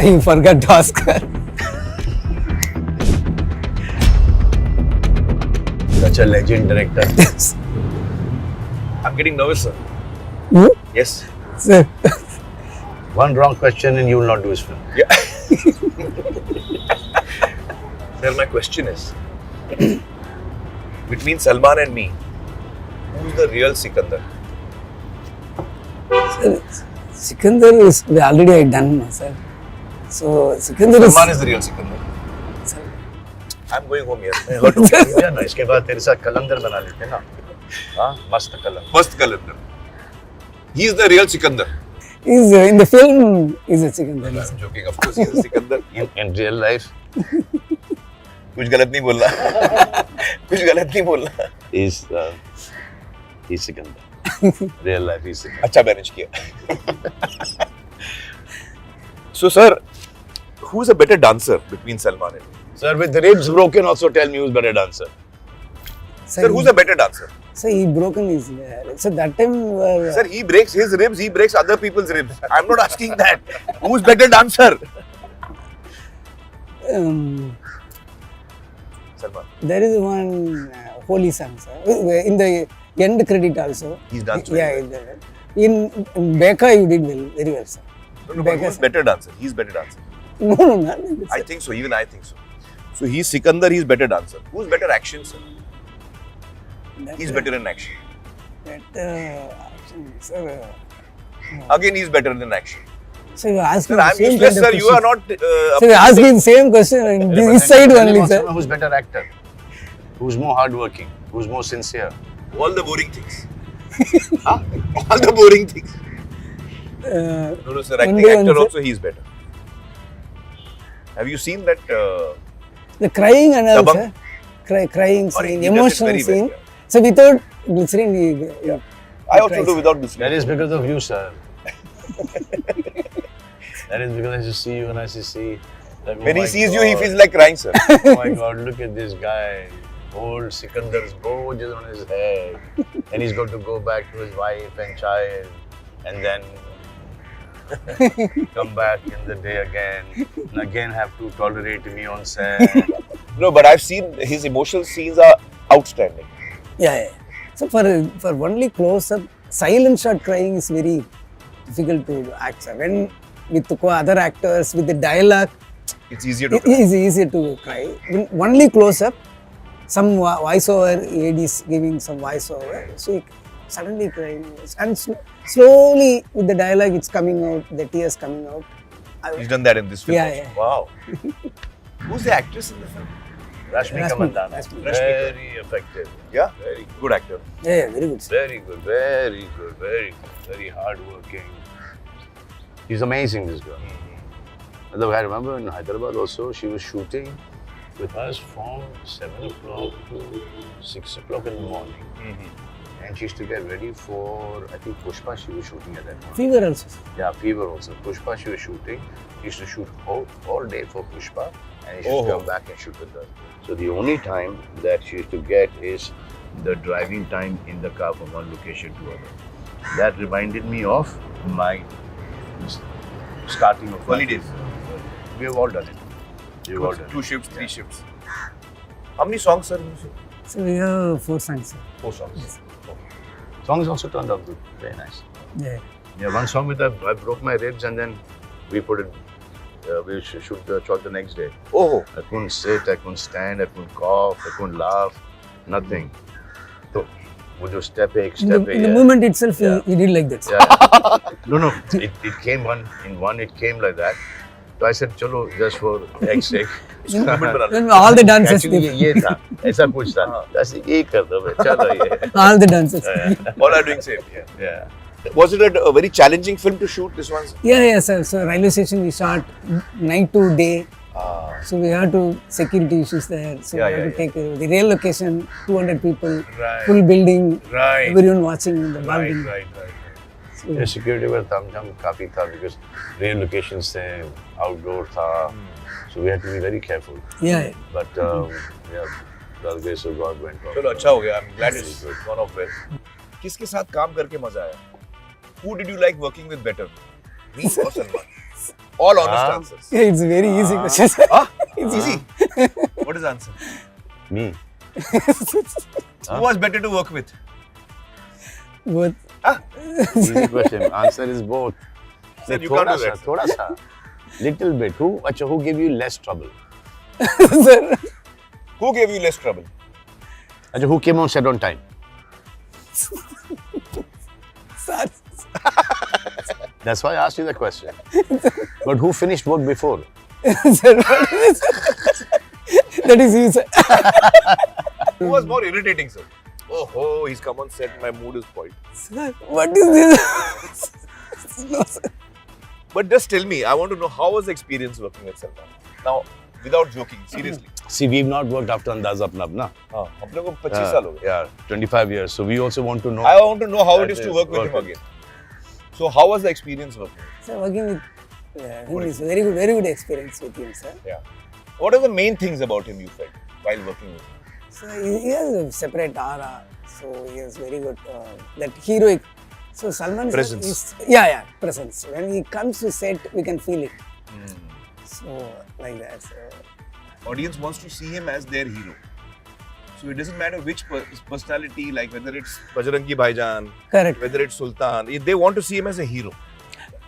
You forgot to ask her. Such a legend director. Yes. I'm getting nervous, sir. You? Yes. Sir. One wrong question and you will not do his film. Yeah. Sir, my question is, between Salman and me, who's the real Sikandar? Sikandar is already I done, sir. So Sikandar Salman is the real Sikandar. Sir. I'm going home here. मैं हट गया ना इसके बाद तेरे साथ कलंदर बना लेते ना हाँ मस्त कलंदर Mast Kalandar. He is the real Sikandar. Is in the film is a Sikandar. I'm joking. Of course, he is the Sikandar. in real life कुछ गलत नहीं बोलना. कुछ गलत नहीं बोलना. he's Sikandar real life he's Sikandar अच्छा manage किया. So, sir, who's a better dancer between Salman and me? sir with the ribs broken also tell me who's better dancer Sir, who's a better dancer? So he broken his so that time Sir, he breaks his ribs, he breaks other people's ribs. I'm not asking that. Who's better dancer? Salman. there is one holy song, sir. In the end credit also. He's danced Yeah, very in Becca you did well, very well, sir. No, but who's better dancer? He's better dancer. No, not like that, I sir. think so, even I think so. So he's Sikandar, he's better dancer. Who's better action, sir? He's better in action. Action, sir. Again, he's better than action. So you ask Sir, me I'm same useless, kind of sir. You are questions. not. So you ask me same question in this side only, sir. who's better actor who's more hardworking who's more sincere All the boring things. Huh? All the boring things. No, sir. Acting Only one, actor sir. also, he's better. Have you seen that? The crying and all, Dabang? sir. Crying Or scene, he does it emotional very well, scene. yeah. So without glycerin, he I also cries. do without this. that is because of you sir that is because I just see you and I just see like, oh When he my sees you, he God. feels like crying, sir. Oh my God, look at this guy. Old Sikandar's bows on his head. And he's got to go back to his wife and child. And then come back in the day again. And again have to tolerate me on set. No, but I've seen his emotional scenes are outstanding. Yeah. So for only close up, silent shot crying is very difficult to act, sir. When with other actors, with the dialogue, It's easier to it is easier to cry. When only close up, some voiceover, AD is giving some voiceover, so you suddenly crying. And slowly with the dialogue, it's coming out, the tears coming out. He's done that in this film. Yeah, also. yeah. Wow. Who's the actress in the film? Rashmika Rashmika, Mandanna. Rashmika. Very effective. Yeah? Very Good actor. Yeah, very good, sir. Very good, very good, very good, very hardworking. She's amazing, this girl. I remember in Hyderabad also, she was shooting with us from 7 o'clock to 6 o'clock in the morning. And she used to get ready for, I think, Pushpa she was shooting at that time. Fever also, sir. Yeah, Fever also. Pushpa she was shooting. She used to shoot all day for Pushpa and she used to come back and shoot with us. So the only time that she used to get is the driving time in the car from one location to other. That reminded me of my starting of Early my- days. We have all done it. We have all done it. 2 shifts, 3 shifts. How many songs, sir? So we have 4 songs, sir. 4 songs. Songs also turned out good. Very nice. Yeah. Yeah, one song with I broke my ribs and then we put it, we shoot the shot the next day. Oh, I couldn't sit, I couldn't stand, I couldn't cough, I couldn't laugh, nothing. So, वो जो step है, In the moment itself, he did like that, sir. Yeah. No, it came it came like that. So I said, चलो, just for X's sake. When all the dances, Actually ये था, ऐसा कुछ था. बस ये कर दो बे, चलो ये. all the dances. all are doing same. Yeah. Yeah. Was it a very challenging film to shoot, this one? Yeah, sir. So railway station we shot night to day. So we had to security issues there. So we had to take the real location, 200 people, Right. full building, Right. everyone watching in the building. Right. Yeah, security was tamjam काफी था because real locations थे, outdoor था, so we had to be very careful. Yeah. But yeah, the grace of God went on. चलो अच्छा हो गया. I'm glad it's Very gone off well. किसके साथ काम करके मजा आया? Who did you like working with better? Me or Salman? All honest answers. Yeah, it's very easy question, sir. It's easy. What is the answer? Me. Who was better to work with? Both. Easy question. Answer is both. Sir, you can't do that. Thoda sa. Little bit. Who gave you less trouble? Sir. Who gave you less trouble? Acha, who came on set on time? Sir. That's why I asked you the question. But who finished work before? Sir, what is this? That is you, sir. Who was more irritating, sir? Oh, he's come on set. My mood is spoiled. Sir, what is this? No, sir. But just tell me, I want to know how was the experience working with Salman? Now, without joking, seriously. See, we've not worked after Andaz Apna Apna. हाँ, हम लोग को 25 साल हो गए. Yeah, 25 years. So we also want to know. I want to know how it is to work with him again. So how was the experience working? Sir, working with him is very good experience with him, sir. Yeah. What are the main things about him you felt while working with him? So he has a separate aura. So he is very good. That heroic. So Salman sir Presence. is presence. When he comes to set, we can feel it. So like that. So, Audience wants to see him as their hero. So it doesn't matter which personality, like whether it's Bajrangi Bhaijaan, correct. whether it's Sultan, they want to see him as a hero.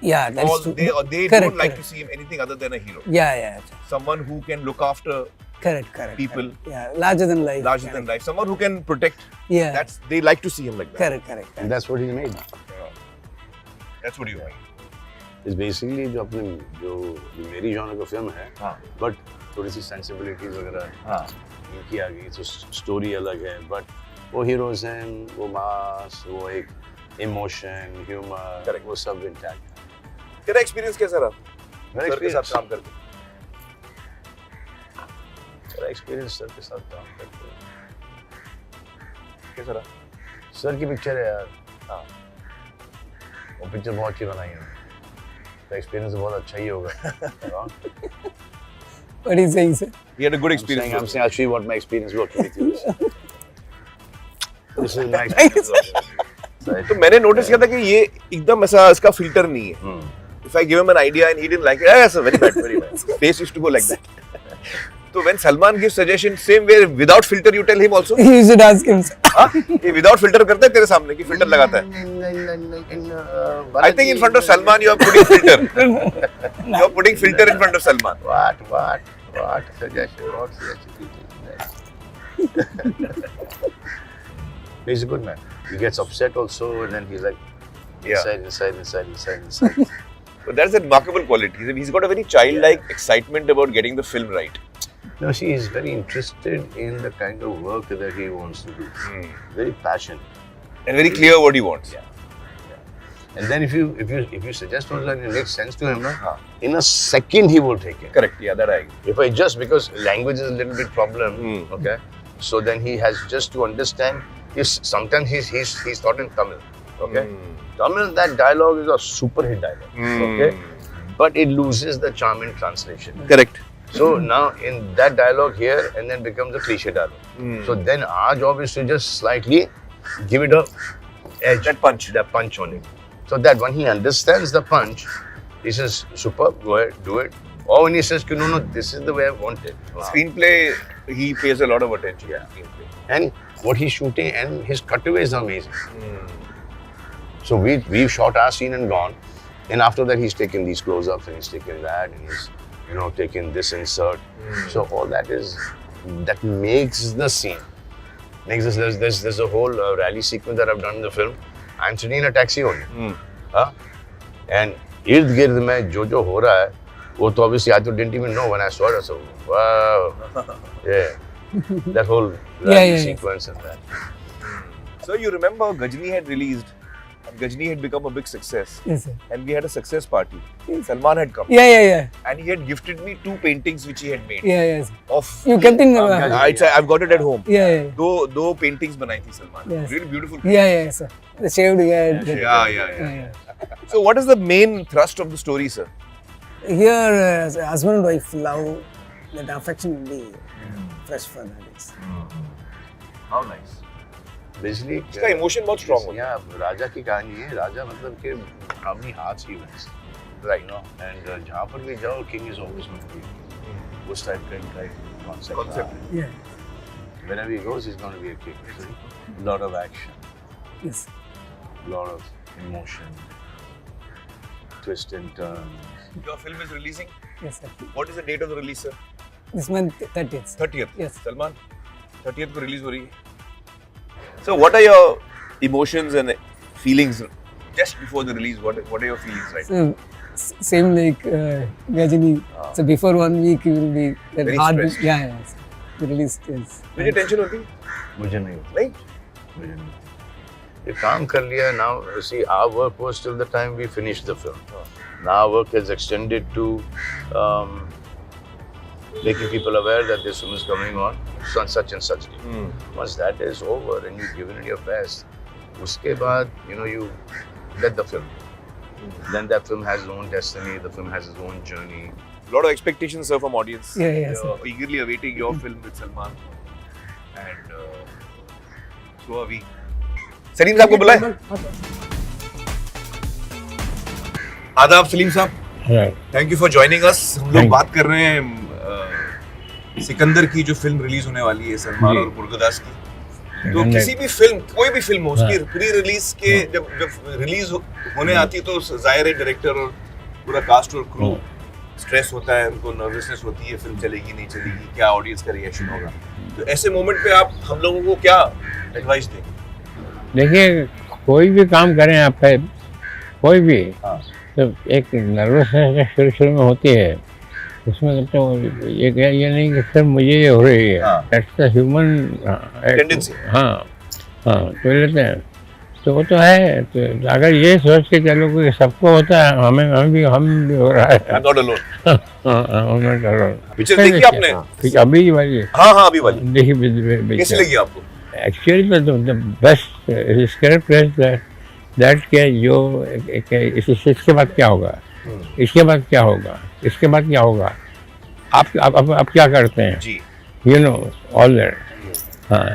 Yeah, that's Or true. they Correct, don't like correct. to see him anything other than a hero. Yeah. Someone who can look after Correct. people. Correct. Yeah, larger than life. larger than life. Someone who can protect. Yeah. They like to see him like that. Correct. And that's what he made. Yeah. That's what you mean. It's basically जो मेरी genre का film है, हाँ. but थोड़ी सी sensibilities वगैरह हाँ. इनकी आ गई, तो story अलग है, but वो heroism, वो mass, वो एक emotion, humor, Correct. वो सब intact है. तेरा experience कैसा रहा? मेरा सर के साथ experience- काम करके. मेरा experience सर के साथ काम करके. कैसा रहा? सर की पिक्चर है यार, हाँ. वो पिक्चर बहुत अच्छी बनाई है. तो एक्सपीरियंस बहुत अच्छा ही होगा. What is saying, sir? He had a good I'm experience. saying I'll show you what my experience working with you is. This is my experience. तो मैंने नोटिस किया था कि ये एकदम ऐसा इसका फिल्टर नहीं है. If I give him an idea and he didn't like it, yes, very bad. Face used to go like that. So when Salman gives suggestion, same way without filter, you tell him also. You should ask him, sir. हाँ? ये without filter करता है तेरे सामने कि filter लगाता है. I think in front of Salman you are putting filter. You are putting filter in front of Salman. What suggestion? What suggestion? He's a good man. He gets upset also, and then he's like, inside. But that's a remarkable quality. He's got a very childlike excitement about getting the film right. No, see, he's very interested in the kind of work that he wants to do. Very passionate. And very clear what he wants. And then if you suggest something and it makes sense to him, in a second he will take it. Correct. Yeah, that I agree. If I just, because language is a little bit problem, okay? So then he has just to understand. Sometimes he's taught in Tamil, okay? Tamil, that dialogue is a super hit dialogue, okay? But it loses the charm in translation. Correct. So now in that dialogue here, and then becomes a cliche dialogue. So then our job is to just slightly give it a edge, that punch on it. So that when he understands the punch, he says, superb, go ahead, do it. Or when he says, no, this is the way I want it. Wow. Screenplay, he pays a lot of attention. Yeah. And what he's shooting and his cutaway is amazing. So we've shot our scene and gone. And after that, he's taken these close-ups and he's taken that and he's, taken this insert. So all that makes the scene. There's a whole rally sequence that I've done in the film. I'm sitting in a taxi only. And ird-gird mein jo ho raha hai, wo to obviously I didn't even know when I saw it. So, wow. Yeah. That whole rally sequence and that. So you remember Ghajini had released, and Ghajini had become a big success. Yes, sir. And we had a success party. Salman had come. Yeah. And he had gifted me 2 paintings which he had made. Yes. Of You kept in the... I've got it at home. Yeah. दो paintings बनाई थी Salman. Yes. Really beautiful. Yeah, sir. The shaved head. Yeah. So what is the main thrust of the story, sir? Here, husband and wife love, that affection will be fresh for that. How nice. Basically, इसका emotion बहुत strong होता है. Yeah, राजा की कहानी है. राजा मतलब कि अपनी हाथ ही बस. Right. You know, and जहाँ पर भी जाओ, king is always going to be king. उस type का concept. Yeah. Wherever he goes, he's going to be a king. So, lot of action, Yes. lot of emotion, twists and turns. Your film is releasing. Yes, sir. What is the date of the release, sir? This month 30th. 30th. Yes. Salman, 30th को release हो रही है. So what are your emotions and feelings just before the release? What are your feelings right now? So same like Gajini. So before 1 week you will be that Very hard. stressed. Yeah, yeah. The release is. मुझे tension होती है? मुझे नहीं होता. नहीं. मुझे नहीं होता. ये काम कर लिया. Now see, our work was till the time we finished the film. Now our work has extended to making people aware that this film is coming on such and such day. Once that is over and you've given it your best, उसके बाद you get the film. Then that film has its own destiny. The film has its own journey. Lot of expectations, sir, from audience. Yeah, yeah, sir. Eagerly awaiting your film with Salman. And so are we. Salim साहब को बुलाएं. आदाब सलीम साहब. Thank you for joining us. हम लोग बात कर रहे हैं सिकंदर की जो फिल्म रिलीज होने वाली है सलमान और मुर्गदास की. तो किसी भी फिल्म, कोई भी फिल्म हो, उसकी प्री रिलीज के जब रिलीज होने आती है तो जाहिर है डायरेक्टर और पूरा कास्ट और क्रू स्ट्रेस होता है, उनको नर्वसनेस होती है, फिल्म चलेगी नहीं चलेगी, क्या ऑडियंस का रिएक्शन होगा. तो ऐसे मोमेंट पे आप हम लोगों को क्या एडवाइस देंगे? देखिए, कोई भी काम करें आप, कोई भी, तो एक नर्वसनेस शुरू में होती है. उसमें तो ये नहीं कि सर मुझे ये हो रही है. That's the human tendency. हाँ, तो लेते हैं. तो वो तो है. तो अगर ये सोच के चलो कि सबको होता है, हम भी हो रहा है. I'm not alone. पिक्चर देखी आपने? अभी वाली. हाँ अभी वाली. देखी. कैसी लगी आपको? एक्चुअली तो बेस्ट स्क्रिप्ट है दैट के जो इसके बाद क्या होगा, इसके बाद क्या होगा, इसके बाद क्या होगा, आप क्या करते हैं जी. You know all that. हाँ,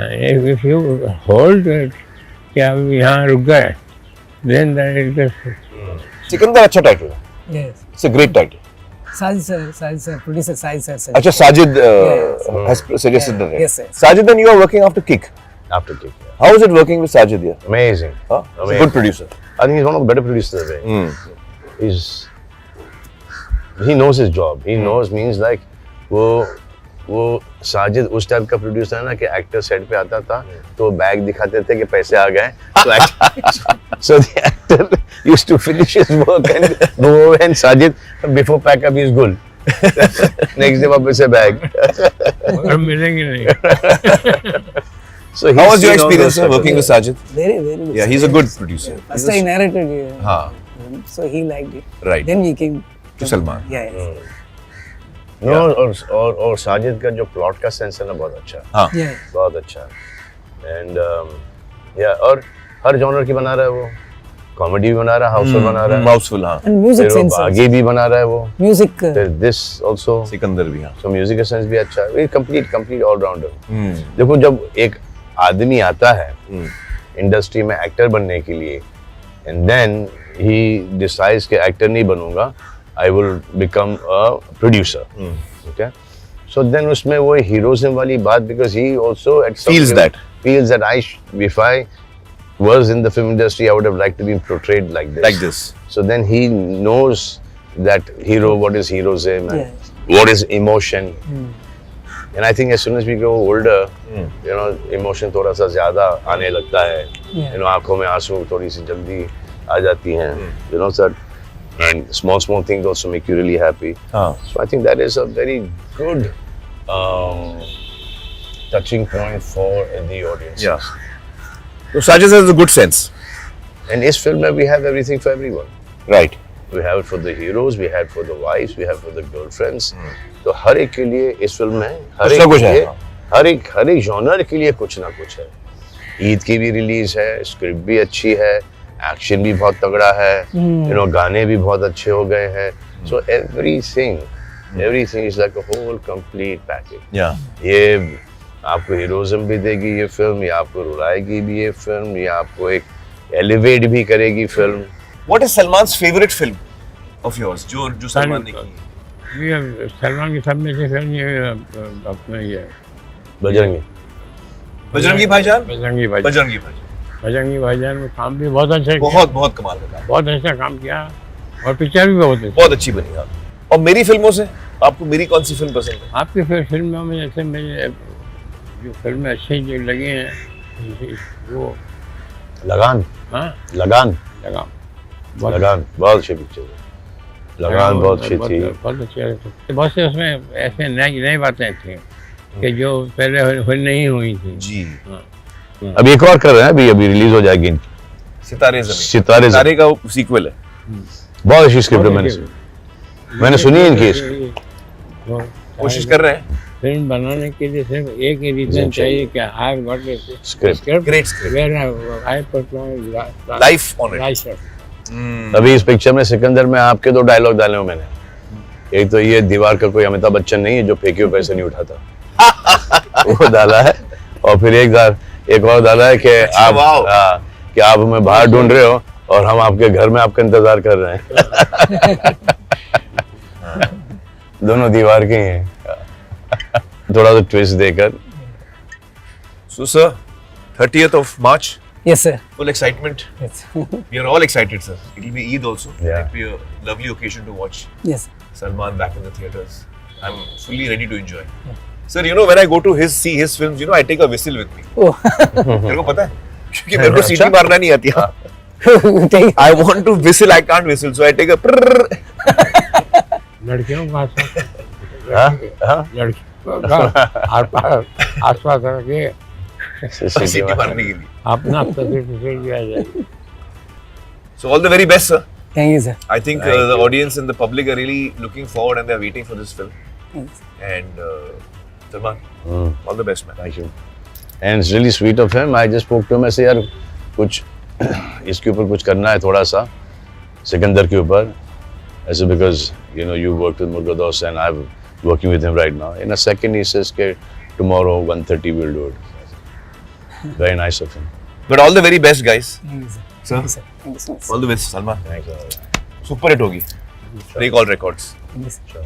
इफ यू होल्ड कि आप यहाँ रुक गए, देन सिकंदर अच्छा टाइटल है. Yes. It's a great title. Sajid sir, producer Sajid sir. अच्छा, Sajid Yes. has suggested the name. Yes, sir. Sajid, and you are working after Kick. After Kick, yeah. How is it working with Sajid here? Amazing. Huh? He's a Amazing. good producer. I think he's one of the better producers there. He knows his job. He knows means like वो साजिद उस type का producer है ना कि actor set पे आता था तो बैग दिखाते थे कि पैसे आ गए. So the actor used to finish his work and go over, and Sajid before pack up is good. Next day वापस से बैग. मिलेंगे नहीं. So How was your experience working with Sajid? Very good. Yeah, he's a good producer. First I narrated हाँ. so he liked it. Right. Then we came To Salman. Yeah. Yes. No, और साजिद का जो plot का sense है ना बहुत अच्छा है. हाँ. Yeah. बहुत अच्छा है. एंड और हर जॉनर की बना रहा है वो. कॉमेडी भी बना रहा है, हाउसफुल बना रहा है, Mouseful, हाँ. And music फिर वो sense. आगे भी बना रहा है वो. Music. फिर दिस ऑल्सो. सिकंदर भी, हाँ. सो म्यूजिक का सेंस भी अच्छा है. Complete allrounder. देखो जब एक आदमी आता है इंडस्ट्री में एक्टर बनने के लिए एंड देन ही डिसाइड्स कि एक्टर नहीं बनूंगा, I will become a producer. Okay, so then उसमें वो हीरोइज्म वाली बात, because he also Feels that. I if I was in the film industry, I would have liked to be portrayed like this. So then he knows that hero, what is heroism and what is emotion. And I think as soon as we grow older, you know, emotion थोड़ा सा ज़्यादा आने लगता है. You know, आँखों में आंसू थोड़ी सी जल्दी आ जाती हैं. You know, sir, and small things also make you really happy. So I think that is a very good touching point for the audience. Yeah. So Sajid has a good sense. And इस film में we have everything for everyone. Right. We have it for the heroes, we have it for the wives, we have it for the girlfriends. तो हर एक के लिए इस film में हर एक genre के लिए कुछ ना कुछ है. ईद की भी रिलीज है, स्क्रिप्ट भी अच्छी है, एक्शन भी बहुत तगड़ा है, you know, गाने भी बहुत अच्छे हो गए हैं. So everything is like a whole complete package. Yeah. ये आपको हीरोइज्म भी देगी ये फिल्म, या आपको रुलाएगी भी ये फिल्म, या आपको एक एलिवेट भी करेगी film. What is Salman's favorite film? of yours जो सलमान ने की? ये सलमान की सब में से फिल्म ये अपना ये बजरंगी। बजरंगी भाईजान? बजरंगी भाई, बजरंगी भाईजान बजरंगी भाईजान में काम भी बहुत अच्छा किया, बहुत कमाल का काम, बहुत अच्छा काम किया और पिक्चर भी बहुत अच्छी। बहुत अच्छी बनी। हाँ। और मेरी फिल्मों से आपको मेरी कौन सी फिल्म पसंद है? आपकी फिल्मों में जैसे मुझे जो फिल्में अच्छी जो लगी हैं वो लगान। हाँ लगान लगान बहुत अच्छी पिक्चर है। लगान बहुत अच्छी थी। बहुत अच्छी, बहुत से उसमें ऐसे नई बातें थी कि जो पहले नहीं हुई थी। जी। हाँ। अभी एक और कर रहे हैं, अभी रिलीज हो जाएगी सितारे ज़मीन। सितारे का सीक्वल है। बहुत अच्छी स्क्रिप्ट है, मैंने सुनी है इनकी। कोशिश कर रहे हैं। फिल्म बनाने के लिए सिर्फ एक ही रीजन चाहिए कि I have got Script. Great script. Where I put my life on it. अभी इस पिक्चर में सिकंदर में आपके 2 डायलॉग डाले हो मैंने। एक तो ये दीवार का कोई अमिताभ बच्चन नहीं है जो फेंके हुए पैसे नहीं उठाता वो डाला है, और फिर एक और डाला है कि आप हमें बाहर ढूंढ रहे हो और हम आपके घर में आपका इंतजार कर रहे हैं। दोनों दीवार के ही हैं। थोड़ा सा ट्विस्ट देकर। So sir, 30th of March, Yes, sir. full excitement. Yes. We are all excited, sir. It will be Eid also. Yeah. It will be a lovely occasion to watch Yes. Salman back in the theaters. I'm fully ready to enjoy. Sir, you know when I go to see his films, you know I take a whistle with me. Oh. मेरे को पता है क्योंकि मेरे को सीटी मारना नहीं आती। Take- I want to whistle, I can't whistle, so I take a prrrr. लड़कियों का हाँ? लड़कियों का आसपास रखे सीटी मारने के लिए। अपना तस्वीर भी आ जाए। So all the very best, sir. Thank you, sir. I think the audience and the public are really looking forward and they're waiting for this film. Thanks. And Salman, all the best, man. Thank you. And it's really sweet of him. I just spoke to him. I said, यार कुछ इसके ऊपर कुछ करना है थोड़ा सा सिकंदर के ऊपर, ऐसे because you know you worked with Murga Dost and I'm working with him right now. In a second he says कि tomorrow 1:30 we'll do it. Very nice of him. But all the very best, guys. Thank you, sir. Sir, Thank you, sir. Thank you so much. all the best, Salman. Thanks. Super hit होगी. Break all records. Thank you, sir. Sure.